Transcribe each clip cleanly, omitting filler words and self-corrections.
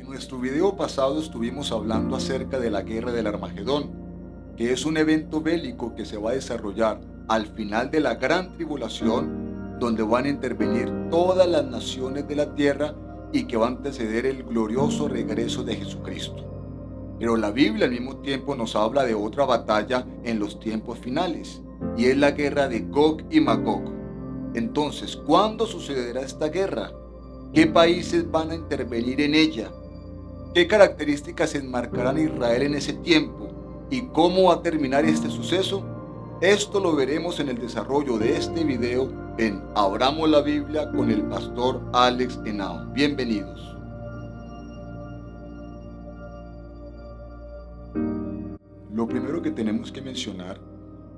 nuestro video pasado estuvimos hablando acerca de la guerra del Armagedón, que es un evento bélico que se va a desarrollar al final de la gran tribulación, donde van a intervenir todas las naciones de la tierra y que va a anteceder el glorioso regreso de Jesucristo. Pero la Biblia al mismo tiempo nos habla de otra batalla en los tiempos finales, y es la guerra de Gog y Magog. Entonces, ¿cuándo sucederá esta guerra? ¿Qué países van a intervenir en ella? ¿Qué características enmarcarán a Israel en ese tiempo? ¿Y cómo va a terminar este suceso? Esto lo veremos en el desarrollo de este video en Abramos la Biblia con el pastor Alex Henao. Bienvenidos. Lo primero que tenemos que mencionar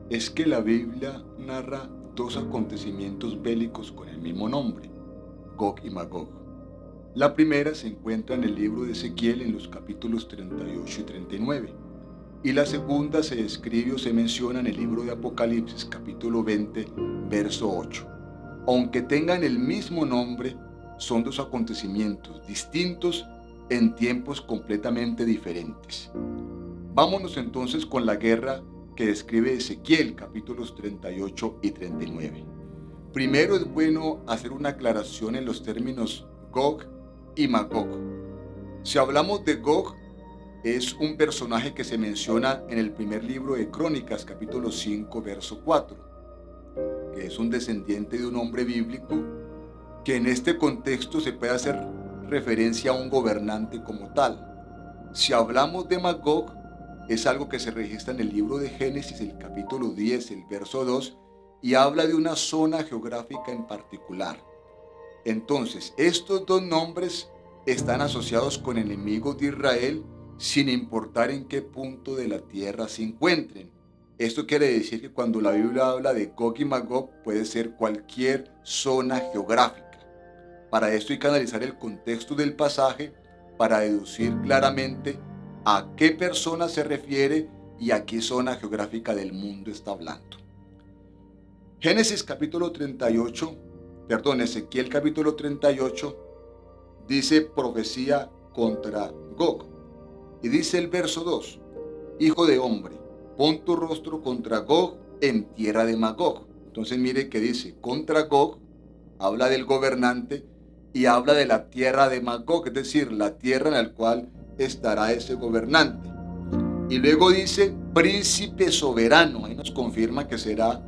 es que la Biblia narra dos acontecimientos bélicos con el mismo nombre, Gog y Magog. La primera se encuentra en el libro de Ezequiel en los capítulos 38 y 39, y la segunda se describe o se menciona en el libro de Apocalipsis capítulo 20, verso 8. Aunque tengan el mismo nombre, son dos acontecimientos distintos en tiempos completamente diferentes. Vámonos entonces con la guerra que describe Ezequiel capítulos 38 y 39. Primero es bueno hacer una aclaración en los términos Gog y Magog. Si hablamos de Gog, es un personaje que se menciona en el primer libro de Crónicas capítulo 5 verso 4, que es un descendiente de un hombre bíblico que en este contexto se puede hacer referencia a un gobernante como tal. Si hablamos de Magog, es algo que se registra en el libro de Génesis, el capítulo 10, el verso 2, y habla de una zona geográfica en particular. Entonces, estos dos nombres están asociados con enemigos de Israel, sin importar en qué punto de la tierra se encuentren. Esto quiere decir que cuando la Biblia habla de Gog y Magog, puede ser cualquier zona geográfica. Para esto hay que analizar el contexto del pasaje para deducir claramente a qué persona se refiere y a qué zona geográfica del mundo está hablando. Génesis capítulo 38, Ezequiel capítulo 38 dice profecía contra Gog. Y dice el verso 2, hijo de hombre, pon tu rostro contra Gog en tierra de Magog. Entonces mire que dice contra Gog, habla del gobernante y habla de la tierra de Magog, es decir, la tierra en la cual estará ese gobernante. Y luego dice príncipe soberano, ahí nos confirma que será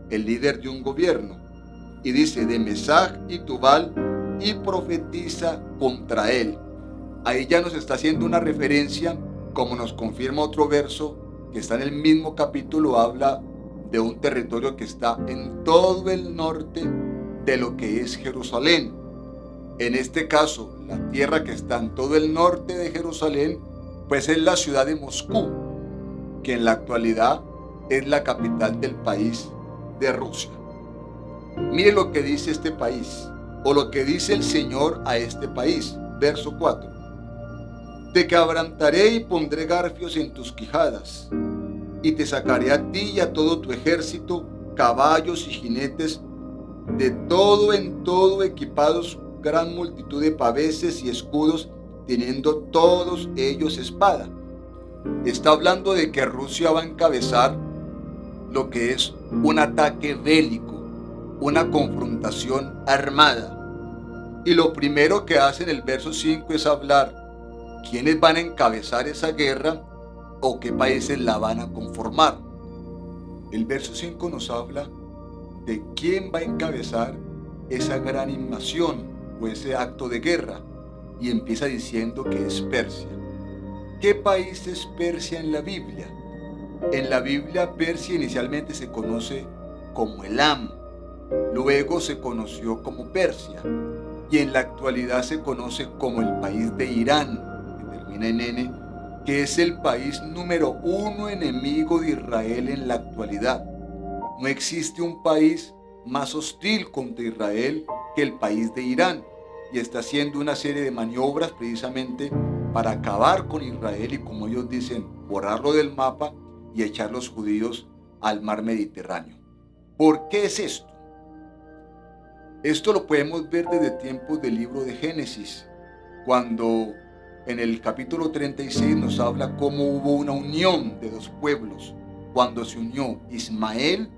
el líder de un gobierno. Y dice de Mesach y Tubal y profetiza contra él. Ahí ya nos está haciendo una referencia, como nos confirma otro verso que está en el mismo capítulo, habla de un territorio que está en todo el norte de lo que es Jerusalén. En este caso, la tierra que está en todo el norte de Jerusalén, pues es la ciudad de Moscú, que en la actualidad es la capital del país de Rusia. Mire lo que dice este país, o lo que dice el Señor a este país, verso 4. Te quebrantaré y pondré garfios en tus quijadas, y te sacaré a ti y a todo tu ejército, caballos y jinetes, de todo en todo equipados, gran multitud de paveses y escudos, teniendo todos ellos espada. Está hablando de que Rusia va a encabezar lo que es un ataque bélico, una confrontación armada. Y lo primero que hace en el verso 5 es hablar quiénes van a encabezar esa guerra o qué países la van a conformar. El verso 5 nos habla de quién va a encabezar esa gran invasión o ese acto de guerra, y empieza diciendo que es Persia. ¿Qué país es Persia en la Biblia? En la Biblia Persia inicialmente se conoce como Elam, luego se conoció como Persia y en la actualidad se conoce como el país de Irán, que termina en N, que es el país número 1 enemigo de Israel en la actualidad. No existe un país más hostil contra Israel que el país de Irán, y está haciendo una serie de maniobras precisamente para acabar con Israel y, como ellos dicen, borrarlo del mapa y echar los judíos al mar Mediterráneo. ¿Por qué es esto? Esto lo podemos ver desde tiempos del libro de Génesis, cuando en el capítulo 36 nos habla cómo hubo una unión de dos pueblos, cuando se unió Ismael,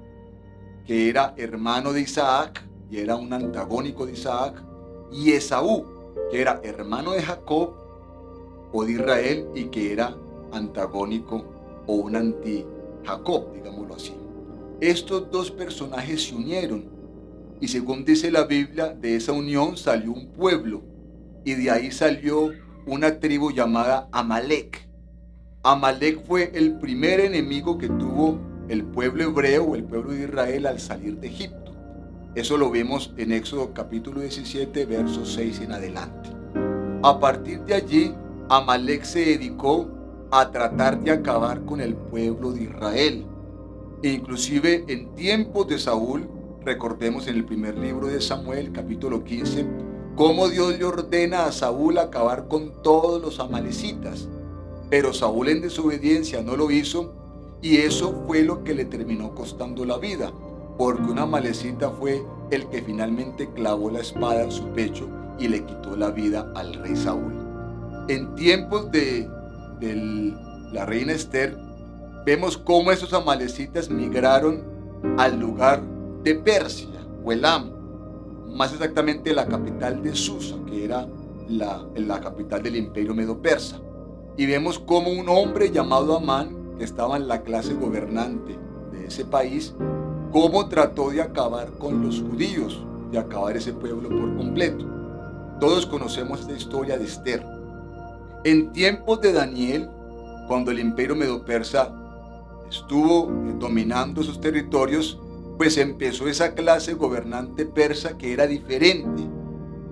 que era hermano de Isaac y era un antagónico de Isaac, y Esaú, que era hermano de Jacob o de Israel y que era antagónico o un anti-Jacob, digámoslo así. Estos dos personajes se unieron y según dice la Biblia, de esa unión salió un pueblo y de ahí salió una tribu llamada Amalek. Amalek fue el primer enemigo que tuvo el pueblo hebreo o el pueblo de Israel al salir de Egipto. Eso lo vemos en Éxodo capítulo 17, versos 6 en adelante. A partir de allí, Amalek se dedicó a tratar de acabar con el pueblo de Israel. E inclusive en tiempos de Saúl, recordemos en el primer libro de Samuel, capítulo 15, cómo Dios le ordena a Saúl acabar con todos los amalecitas. Pero Saúl en desobediencia no lo hizo y eso fue lo que le terminó costando la vida, porque una amalecita fue el que finalmente clavó la espada en su pecho y le quitó la vida al rey Saúl. En tiempos de la reina Esther, vemos cómo esos amalecitas migraron al lugar de Persia o Elam, más exactamente la capital de Susa, que era la capital del imperio medo-persa. Y vemos cómo un hombre llamado Amán, que estaba en la clase gobernante de ese país, cómo trató de acabar con los judíos, de acabar ese pueblo por completo. Todos conocemos esta historia de Esther. En tiempos de Daniel, cuando el imperio medo-persa estuvo dominando sus territorios, pues empezó esa clase gobernante persa que era diferente.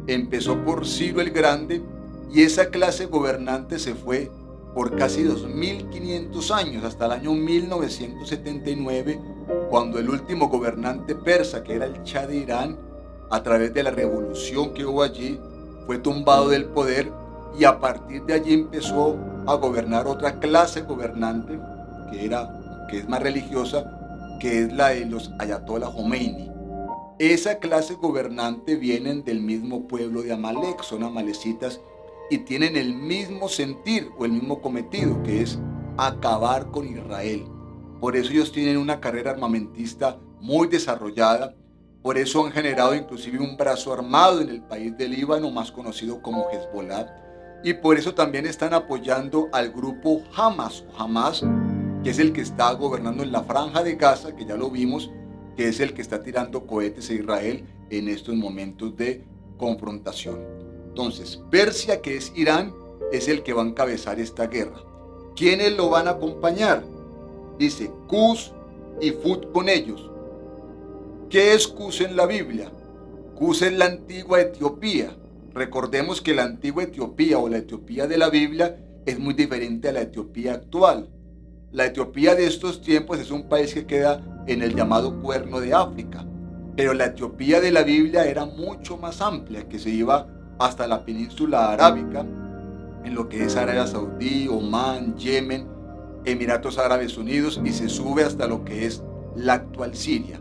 Empezó por Ciro el Grande y esa clase gobernante se fue por casi 2500 años, hasta el año 1979, cuando el último gobernante persa, que era el Shah de Irán, a través de la revolución que hubo allí, fue tumbado del poder y a partir de allí empezó a gobernar otra clase gobernante que es más religiosa, que es la de los Ayatollah Khomeini. Esa clase gobernante vienen del mismo pueblo de Amalek, son amalecitas y tienen el mismo sentir o el mismo cometido, que es acabar con Israel. Por eso ellos tienen una carrera armamentista muy desarrollada, por eso han generado inclusive un brazo armado en el país del Líbano, más conocido como Hezbollah, y por eso también están apoyando al grupo Hamas, que es el que está gobernando en la franja de Gaza, que ya lo vimos, que es el que está tirando cohetes a Israel en estos momentos de confrontación. Entonces, Persia, que es Irán, es el que va a encabezar esta guerra. ¿Quiénes lo van a acompañar? Dice Cus y Fut con ellos. ¿Qué es Cus en la Biblia? Cus es la antigua Etiopía. Recordemos que la antigua Etiopía o la Etiopía de la Biblia es muy diferente a la Etiopía actual. La Etiopía de estos tiempos es un país que queda en el llamado Cuerno de África, pero la Etiopía de la Biblia era mucho más amplia, que se iba hasta la península arábica, en lo que es Arabia Saudí, Omán, Yemen, Emiratos Árabes Unidos, y se sube hasta lo que es la actual Siria.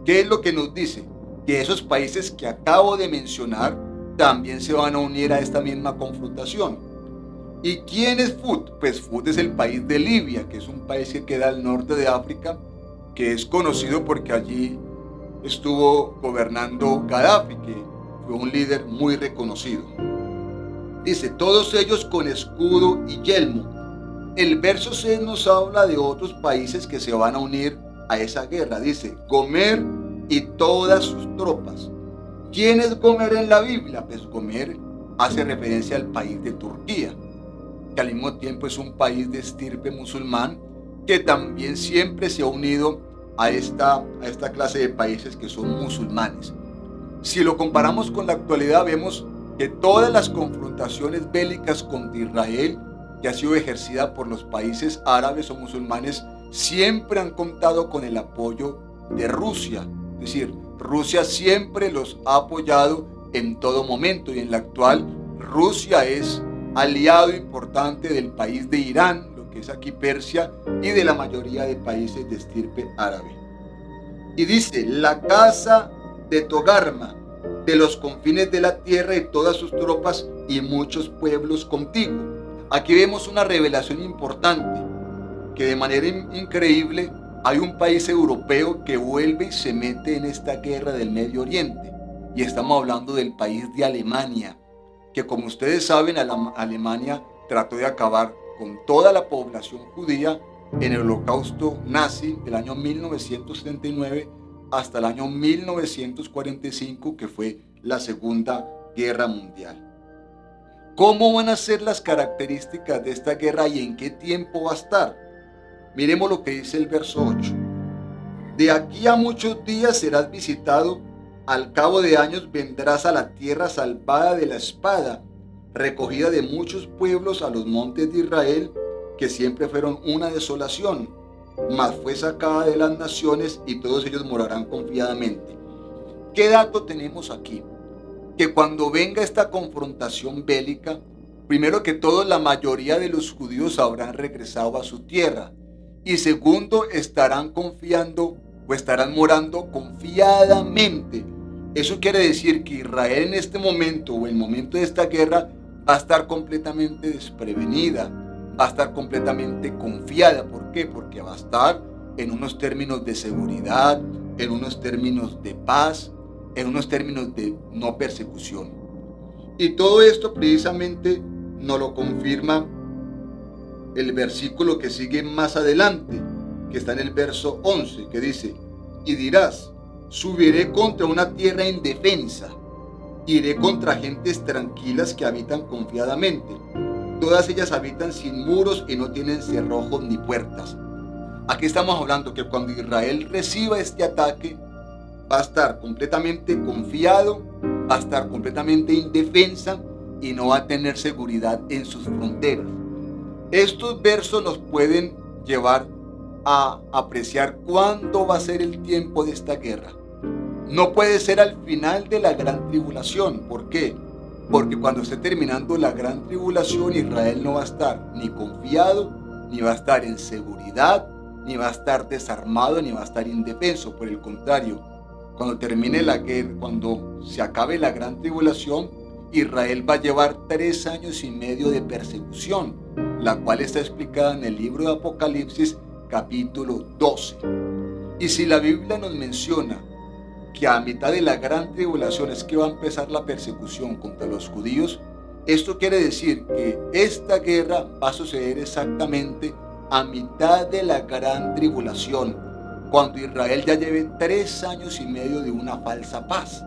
¿Qué es lo que nos dice? Que esos países que acabo de mencionar también se van a unir a esta misma confrontación. ¿Y quién es Fut? Pues Fut es el país de Libia, que es un país que queda al norte de África, que es conocido porque allí estuvo gobernando Gaddafi, que fue un líder muy reconocido. Dice, todos ellos con escudo y yelmo. El verso 6 nos habla de otros países que se van a unir a esa guerra. Dice, Gomer y todas sus tropas. ¿Quién es Gomer en la Biblia? Pues Gomer hace referencia al país de Turquía, que al mismo tiempo es un país de estirpe musulmán, que también siempre se ha unido a esta clase de países que son musulmanes. Si lo comparamos con la actualidad, vemos que todas las confrontaciones bélicas contra Israel que ha sido ejercida por los países árabes o musulmanes siempre han contado con el apoyo de Rusia. Es decir, Rusia siempre los ha apoyado en todo momento y en la actual Rusia es aliado importante del país de Irán, lo que es aquí Persia, y de la mayoría de países de estirpe árabe. Y dice, la casa de Togarma, de los confines de la tierra y todas sus tropas y muchos pueblos contigo. Aquí vemos una revelación importante, que de manera increíble hay un país europeo que vuelve y se mete en esta guerra del Medio Oriente. Y estamos hablando del país de Alemania, que como ustedes saben, Alemania trató de acabar con toda la población judía en el holocausto nazi del año 1939 hasta el año 1945, que fue la Segunda Guerra Mundial. ¿Cómo van a ser las características de esta guerra y en qué tiempo va a estar? Miremos lo que dice el verso 8. De aquí a muchos días serás visitado, al cabo de años vendrás a la tierra salvada de la espada, recogida de muchos pueblos a los montes de Israel, que siempre fueron una desolación, mas fue sacada de las naciones y todos ellos morarán confiadamente. ¿Qué dato tenemos aquí? Que cuando venga esta confrontación bélica, primero que todo la mayoría de los judíos habrán regresado a su tierra y segundo estarán confiando o estarán morando confiadamente. Eso quiere decir que Israel en este momento o en el momento de esta guerra va a estar completamente desprevenida, va a estar completamente confiada. ¿Por qué? Porque va a estar en unos términos de seguridad, en unos términos de paz, en unos términos de no persecución. Y todo esto precisamente nos lo confirma el versículo que sigue más adelante, que está en el verso 11, que dice: y dirás, subiré contra una tierra indefensa, iré contra gentes tranquilas que habitan confiadamente. Todas ellas habitan sin muros y no tienen cerrojos ni puertas. Aquí estamos hablando que cuando Israel reciba este ataque, va a estar completamente confiado, va a estar completamente indefensa y no va a tener seguridad en sus fronteras. Estos versos nos pueden llevar a apreciar cuándo va a ser el tiempo de esta guerra. No puede ser al final de la gran tribulación. ¿Por qué? Porque cuando esté terminando la gran tribulación, Israel no va a estar ni confiado, ni va a estar en seguridad, ni va a estar desarmado, ni va a estar indefenso. Por el contrario, cuando termine la guerra, cuando se acabe la gran tribulación, Israel va a llevar 3 años y medio de persecución, la cual está explicada en el libro de Apocalipsis capítulo 12. Y si la Biblia nos menciona que a mitad de la gran tribulación es que va a empezar la persecución contra los judíos, esto quiere decir que esta guerra va a suceder exactamente a mitad de la gran tribulación, cuando Israel ya lleve 3 años y medio de una falsa paz,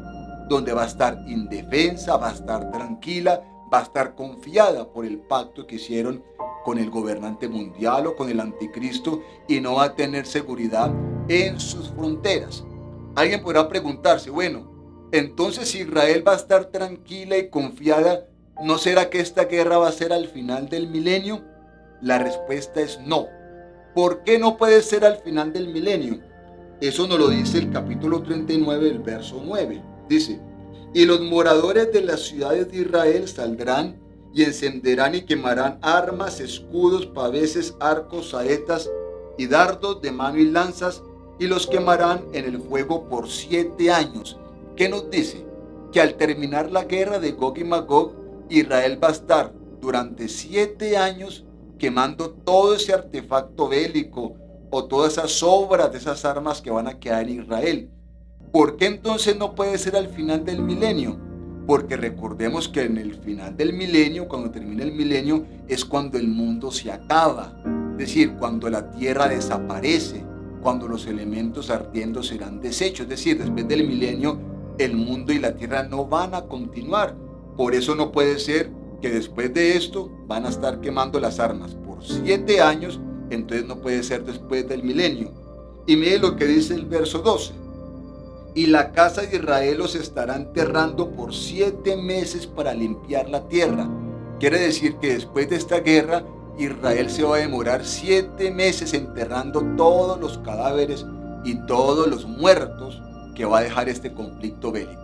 donde va a estar indefensa, va a estar tranquila, va a estar confiada por el pacto que hicieron con el gobernante mundial o con el anticristo y no va a tener seguridad en sus fronteras. Alguien podrá preguntarse, bueno, entonces si Israel va a estar tranquila y confiada, ¿no será que esta guerra va a ser al final del milenio? La respuesta es no. ¿Por qué no puede ser al final del milenio? Eso nos lo dice el capítulo 39, el verso 9. Dice: y los moradores de las ciudades de Israel saldrán y encenderán y quemarán armas, escudos, paveses, arcos, saetas y dardos de mano y lanzas, y los quemarán en el fuego por 7 años. ¿Qué nos dice? Que al terminar la guerra de Gog y Magog, Israel va a estar durante 7 años quemando todo ese artefacto bélico o todas esas obras de esas armas que van a quedar en Israel. ¿Por qué entonces no puede ser al final del milenio? Porque recordemos que en el final del milenio, cuando termine el milenio, es cuando el mundo se acaba. Es decir, cuando la tierra desaparece, cuando los elementos ardiendo serán deshechos. Es decir, después del milenio, el mundo y la tierra no van a continuar. Por eso no puede ser que después de esto van a estar quemando las armas por 7 años, entonces no puede ser después del milenio. Y mire lo que dice el verso 12. Y la casa de Israel los estará enterrando por 7 meses para limpiar la tierra. Quiere decir que después de esta guerra, Israel se va a demorar 7 meses enterrando todos los cadáveres y todos los muertos que va a dejar este conflicto bélico.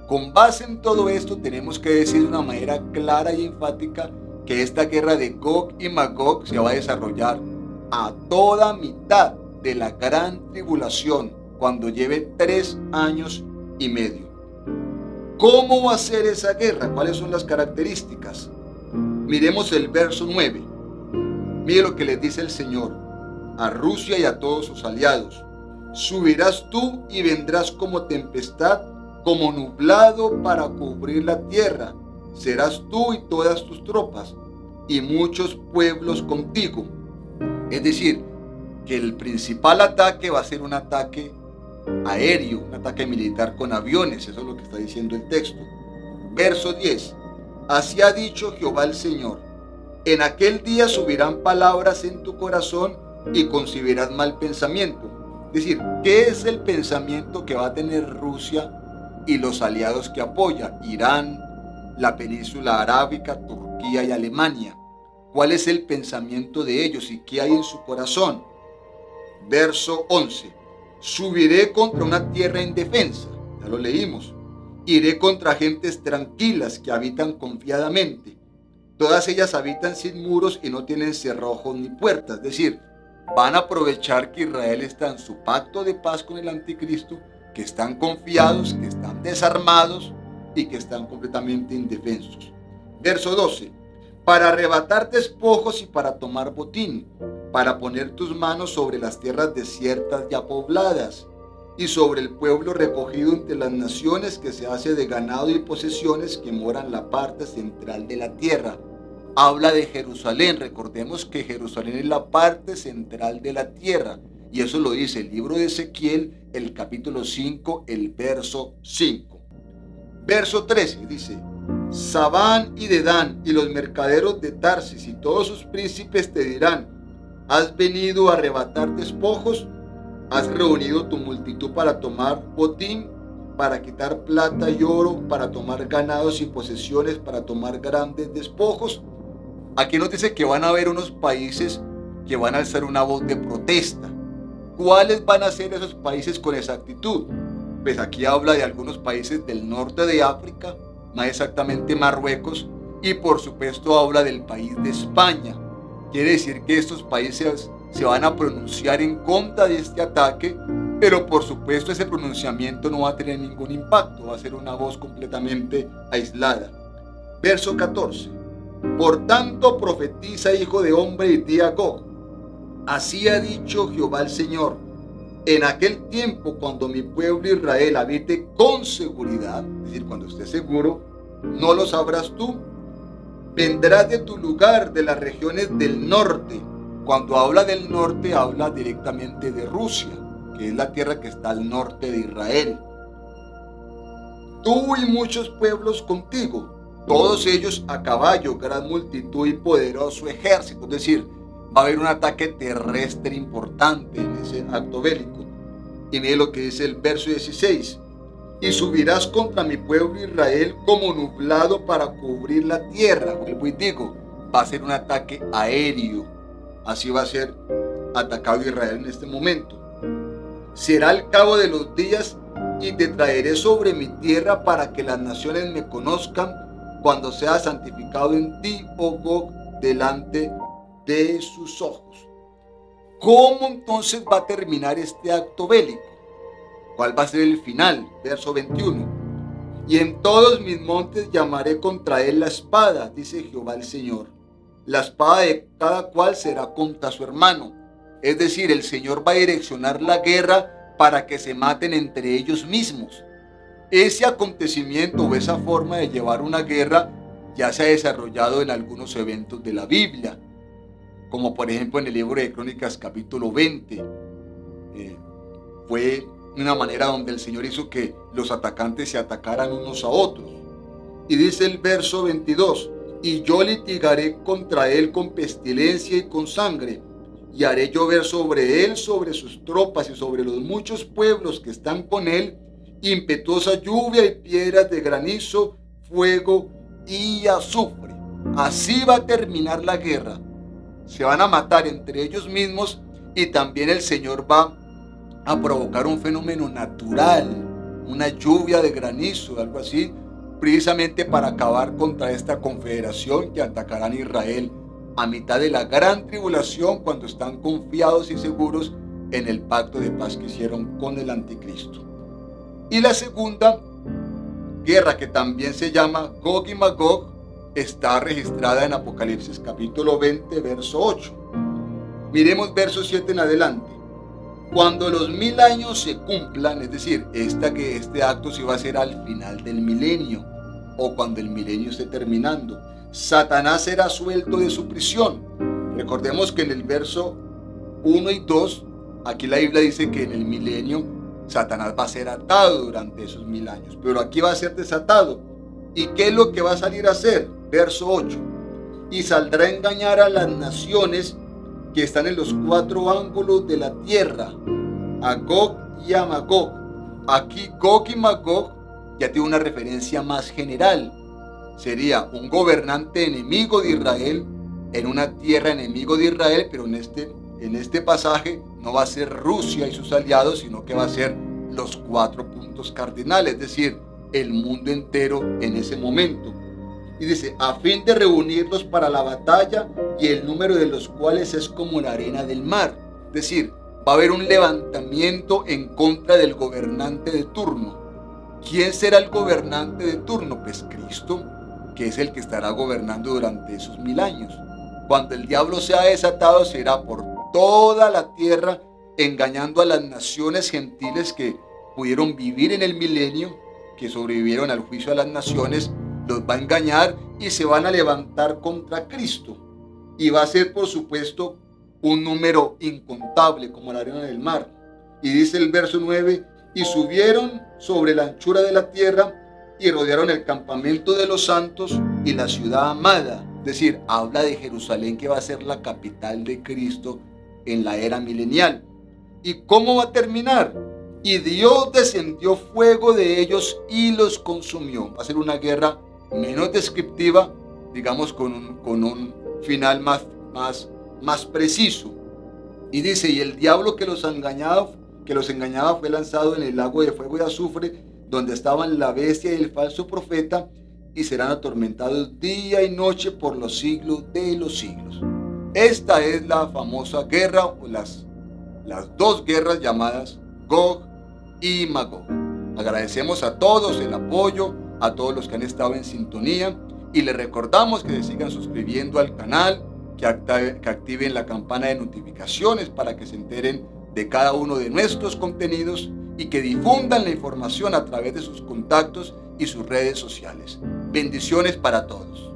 Con base en todo esto, tenemos que decir de una manera clara y enfática que esta guerra de Gog y Magog se va a desarrollar a toda mitad de la gran tribulación, cuando lleve 3 años y medio. ¿Cómo va a ser esa guerra? ¿Cuáles son las características? Miremos el verso 9. Mire lo que les dice el Señor a Rusia y a todos sus aliados. Subirás tú y vendrás como tempestad, como nublado para cubrir la tierra. Serás tú y todas tus tropas, y muchos pueblos contigo. Es decir, que el principal ataque va a ser un ataque aéreo, un ataque militar con aviones. Eso es lo que está diciendo el texto. Verso 10. Así ha dicho Jehová el Señor: en aquel día subirán palabras en tu corazón y concebirás mal pensamiento. Es decir, ¿qué es el pensamiento que va a tener Rusia y los aliados que apoya? Irán, la península arábica, Turquía y Alemania. ¿Cuál es el pensamiento de ellos y qué hay en su corazón? Verso 11. Subiré contra una tierra indefensa. Ya lo leímos. Iré contra gentes tranquilas que habitan confiadamente. Todas ellas habitan sin muros y no tienen cerrojos ni puertas. Es decir, van a aprovechar que Israel está en su pacto de paz con el anticristo, que están confiados, que están desarmados y que están completamente indefensos. Verso 12. Para arrebatar despojos y para tomar botín, para poner tus manos sobre las tierras desiertas ya pobladas, y sobre el pueblo recogido entre las naciones que se hace de ganado y posesiones que moran en la parte central de la tierra. Habla de Jerusalén. Recordemos que Jerusalén es la parte central de la tierra. Y eso lo dice el libro de Ezequiel, el capítulo 5, el verso 5. Verso 13 dice: Sabán y Dedán y los mercaderos de Tarsis y todos sus príncipes te dirán: ¿has venido a arrebatar despojos? ¿Has reunido tu multitud para tomar botín, para quitar plata y oro, para tomar ganados y posesiones, para tomar grandes despojos? Aquí nos dice que van a haber unos países que van a alzar una voz de protesta. ¿Cuáles van a ser esos países con exactitud? Pues aquí habla de algunos países del norte de África, más exactamente Marruecos, y por supuesto habla del país de España. Quiere decir que estos países se van a pronunciar en contra de este ataque, pero por supuesto ese pronunciamiento no va a tener ningún impacto, va a ser una voz completamente aislada. Verso 14. Por tanto profetiza, hijo de hombre, y di a Gog: así ha dicho Jehová el Señor: en aquel tiempo, cuando mi pueblo Israel habite con seguridad, es decir, cuando esté seguro, no lo sabrás tú, vendrás de tu lugar, de las regiones del norte. Cuando habla del norte, habla directamente de Rusia, que es la tierra que está al norte de Israel. Tú y muchos pueblos contigo, todos ellos a caballo, gran multitud y poderoso ejército. Es decir, va a haber un ataque terrestre importante en ese acto bélico. Y mire lo que dice el verso 16. Y subirás contra mi pueblo Israel como nublado para cubrir la tierra. Vuelvo y digo, va a ser un ataque aéreo. Así va a ser atacado Israel en este momento. Será al cabo de los días y te traeré sobre mi tierra para que las naciones me conozcan cuando sea santificado en ti, oh Gog, delante de sus ojos. ¿Cómo entonces va a terminar este acto bélico? ¿Cuál va a ser el final? Verso 21. Y en todos mis montes llamaré contra él la espada, dice Jehová el Señor. La espada de cada cual será contra su hermano. Es decir, el Señor va a direccionar la guerra para que se maten entre ellos mismos. Ese acontecimiento o esa forma de llevar una guerra ya se ha desarrollado en algunos eventos de la Biblia, como por ejemplo en el libro de Crónicas capítulo 20. Fue una manera donde el Señor hizo que los atacantes se atacaran unos a otros. Y dice el verso 22, y yo litigaré contra él con pestilencia y con sangre, y haré llover sobre él, sobre sus tropas y sobre los muchos pueblos que están con él, impetuosa lluvia y piedras de granizo, fuego y azufre. Así va a terminar la guerra. Se van a matar entre ellos mismos y también el Señor va a provocar un fenómeno natural, una lluvia de granizo, algo así, precisamente para acabar contra esta confederación que atacarán a Israel a mitad de la gran tribulación, cuando están confiados y seguros en el pacto de paz que hicieron con el anticristo. Y la segunda guerra que también se llama Gog y Magog está registrada en Apocalipsis capítulo 20, verso 8. Miremos verso 7 en adelante. Cuando los 1000 años se cumplan, es decir, este acto se va a hacer al final del milenio o cuando el milenio esté terminando, Satanás será suelto de su prisión. Recordemos que en el verso 1 y 2, aquí la Biblia dice que en el milenio Satanás va a ser atado durante esos 1000 años, pero aquí va a ser desatado. ¿Y qué es lo que va a salir a hacer? Verso 8. Y saldrá a engañar a las naciones que están en los 4 ángulos de la tierra, a Gog y a Magog. Aquí Gog y Magog ya tiene una referencia más general. Sería un gobernante enemigo de Israel en una tierra enemigo de Israel, pero en este pasaje no va a ser Rusia y sus aliados, sino que va a ser los 4 puntos cardinales, es decir, el mundo entero en ese momento. Y dice, a fin de reunirlos para la batalla, y el número de los cuales es como la arena del mar. Es decir, va a haber un levantamiento en contra del gobernante de turno. ¿Quién será el gobernante de turno? Pues Cristo, que es el que estará gobernando durante esos 1000 años. Cuando el diablo sea desatado, será por toda la tierra, engañando a las naciones gentiles que pudieron vivir en el milenio, que sobrevivieron al juicio de las naciones, los va a engañar y se van a levantar contra Cristo. Y va a ser, por supuesto, un número incontable como la arena del mar. Y dice el verso 9, y subieron sobre la anchura de la tierra y rodearon el campamento de los santos y la ciudad amada. Es decir, habla de Jerusalén, que va a ser la capital de Cristo en la era milenial. ¿Y cómo va a terminar? Y Dios descendió fuego de ellos y los consumió. Va a ser una guerra menos descriptiva, digamos con un final más preciso. Y dice, y el diablo que los engañaba fue lanzado en el lago de fuego y azufre, donde estaban la bestia y el falso profeta, y serán atormentados día y noche por los siglos de los siglos. Esta es la famosa guerra, o las 2 guerras llamadas Gog y Magog. Agradecemos a todos el apoyo, a todos los que han estado en sintonía, y les recordamos que se sigan suscribiendo al canal, que activen la campana de notificaciones para que se enteren de cada uno de nuestros contenidos y que difundan la información a través de sus contactos y sus redes sociales. Bendiciones para todos.